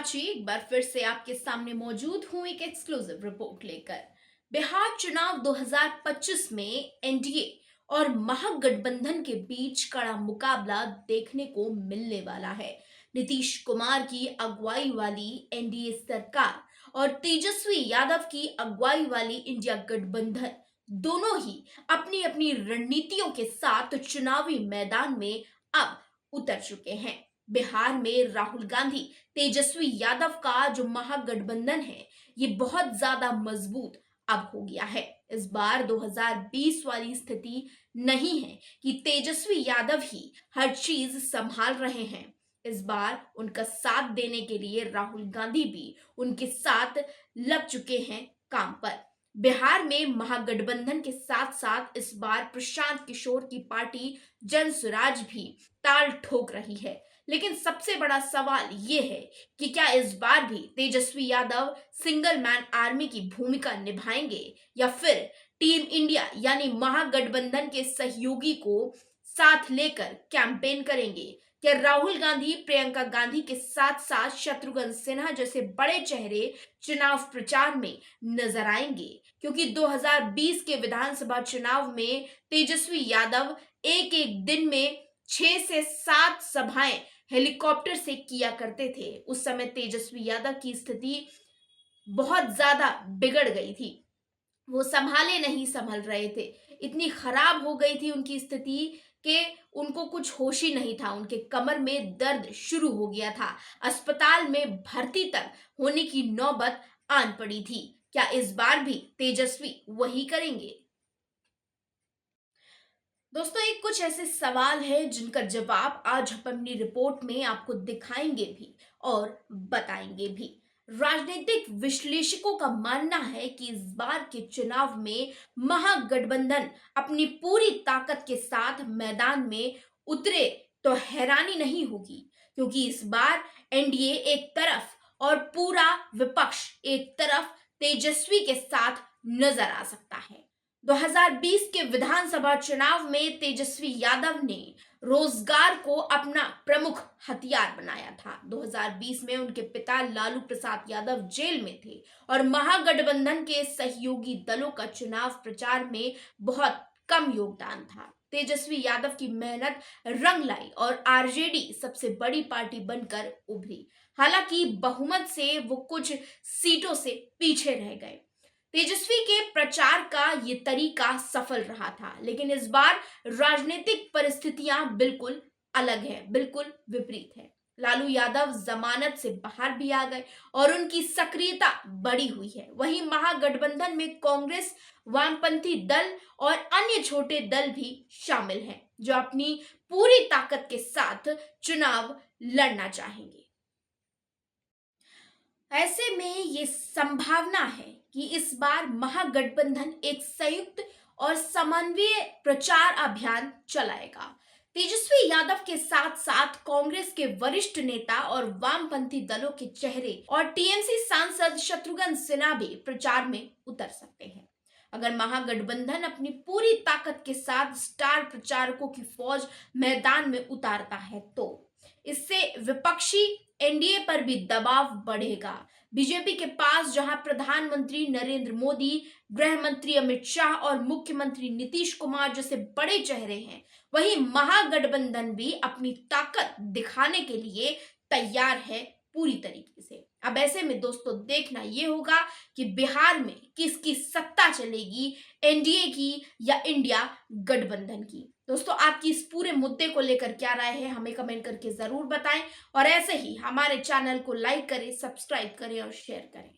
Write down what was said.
प्राची एक बार फिर से आपके सामने मौजूद हूं एक एक्सक्लूसिव रिपोर्ट लेकर। बिहार चुनाव 2025 में एनडीए और महागठबंधन के बीच कड़ा मुकाबला देखने को मिलने वाला है। नीतीश कुमार की अगुवाई वाली एनडीए सरकार और तेजस्वी यादव की अगुवाई वाली इंडिया गठबंधन दोनों ही अपनी अपनी रणनीतियों के साथ चुनावी मैदान में अब उतर चुके हैं। बिहार में राहुल गांधी तेजस्वी यादव का जो महागठबंधन है ये बहुत ज्यादा मजबूत अब हो गया है। इस बार 2020 वाली स्थिति नहीं है कि तेजस्वी यादव ही हर चीज संभाल रहे हैं। इस बार उनका साथ देने के लिए राहुल गांधी भी उनके साथ लग चुके हैं काम पर। बिहार में महागठबंधन के साथ साथ इस बार प्रशांत किशोर की पार्टी जन स्वराज भी ताल ठोक रही है। लेकिन सबसे बड़ा सवाल ये है कि क्या इस बार भी Tejashwi Yadav single man army की भूमिका निभाएंगे या फिर टीम इंडिया यानी महागठबंधन के सहयोगी को साथ लेकर कैंपेन करेंगे। क्या राहुल गांधी प्रियंका गांधी के साथ साथ शत्रुघ्न सिन्हा जैसे बड़े चेहरे चुनाव प्रचार में नजर आएंगे? क्योंकि 2020 के विधानसभा चुनाव में तेजस्वी यादव एक एक दिन में 6 से 7 सभाएं हेलीकॉप्टर से किया करते थे। उस समय तेजस्वी यादव की स्थिति बहुत ज्यादा बिगड़ गई थी, वो संभाले नहीं संभल रहे थे। इतनी खराब हो गई थी उनकी स्थिति कि उनको कुछ होश ही नहीं था। उनके कमर में दर्द शुरू हो गया था, अस्पताल में भर्ती तक होने की नौबत आन पड़ी थी। क्या इस बार भी तेजस्वी वही करेंगे? दोस्तों, ये कुछ ऐसे सवाल हैं जिनका जवाब आज हम अपनी रिपोर्ट में आपको दिखाएंगे भी और बताएंगे भी। राजनीतिक विश्लेषकों का मानना है कि इस बार के चुनाव में महागठबंधन अपनी पूरी ताकत के साथ मैदान में उतरे तो हैरानी नहीं होगी, क्योंकि इस बार एनडीए एक तरफ और पूरा विपक्ष एक तरफ तेजस्वी के साथ नजर आ सकता है। 2020 के विधानसभा चुनाव में तेजस्वी यादव ने रोजगार को अपना प्रमुख हथियार बनाया था। 2020 में उनके पिता लालू प्रसाद यादव जेल में थे और महागठबंधन के सहयोगी दलों का चुनाव प्रचार में बहुत कम योगदान था। तेजस्वी यादव की मेहनत रंग लाई और आरजेडी सबसे बड़ी पार्टी बनकर उभरी। हालांकि बहुमत से वो कुछ सीटों से पीछे रह गए। तेजस्वी के प्रचार का ये तरीका सफल रहा था, लेकिन इस बार राजनीतिक परिस्थितियां बिल्कुल अलग है, बिल्कुल विपरीत है। लालू यादव जमानत से बाहर भी आ गए और उनकी सक्रियता बढ़ी हुई है। वहीं महागठबंधन में कांग्रेस, वामपंथी दल और अन्य छोटे दल भी शामिल हैं, जो अपनी पूरी ताकत के साथ चुनाव लड़ना चाहेंगे। ऐसे में ये संभावना है कि इस बार महागठबंधन एक संयुक्त और समन्वय प्रचार अभियान चलाएगा। तेजस्वी यादव के साथ साथ कांग्रेस के वरिष्ठ नेता और वामपंथी दलों के चेहरे और टीएमसी सांसद शत्रुघ्न सिन्हा भी प्रचार में उतर सकते हैं। अगर महागठबंधन अपनी पूरी ताकत के साथ स्टार प्रचारकों की फौज मैदान में उतारता है तो इससे विपक्षी एनडीए पर भी दबाव बढ़ेगा। बीजेपी के पास जहां प्रधानमंत्री नरेंद्र मोदी, गृह मंत्री अमित शाह और मुख्यमंत्री नीतीश कुमार जैसे बड़े चेहरे हैं, वहीं महागठबंधन भी अपनी ताकत दिखाने के लिए तैयार है पूरी तरीके से। अब ऐसे में दोस्तों देखना यह होगा कि बिहार में किसकी सत्ता चलेगी, एनडीए की या इंडिया गठबंधन की। दोस्तों, आपकी इस पूरे मुद्दे को लेकर क्या राय है हमें कमेंट करके जरूर बताएं और ऐसे ही हमारे चैनल को लाइक करें, सब्सक्राइब करें और शेयर करें।